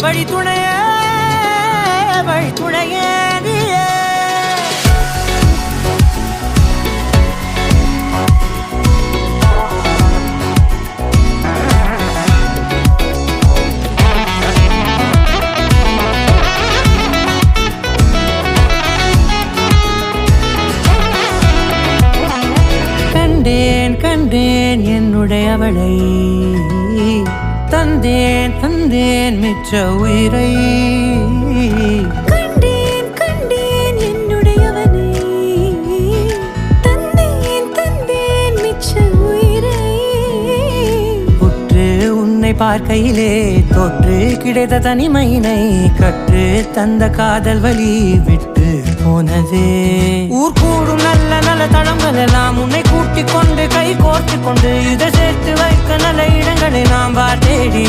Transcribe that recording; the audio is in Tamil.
வழி துணையே வழி துணையே நீயே. கண்டேன் கண்டேன் என்னுடையவளை, தந்தேன் தந்தேன் மிச்ச உயிரை. கண்டேன் கண்டேன் என்னுடையவனை, தந்தேன் தந்தேன் மிச்ச உயிரை. உற்று உன்னை பார்க்கையிலே தொற்று கிடைத்த தனிமையினை கற்று தந்த காதல் வழி விட்டு போனதே. ஊர் கூடும் நல்ல நல்ல தளங்கள் எல்லாம் உன்னை கூட்டிக் கொண்டு கை கோர்த்து கொண்டு இதை சேர்த்து வைக்க நல்ல இடங்களை நாம் தேடி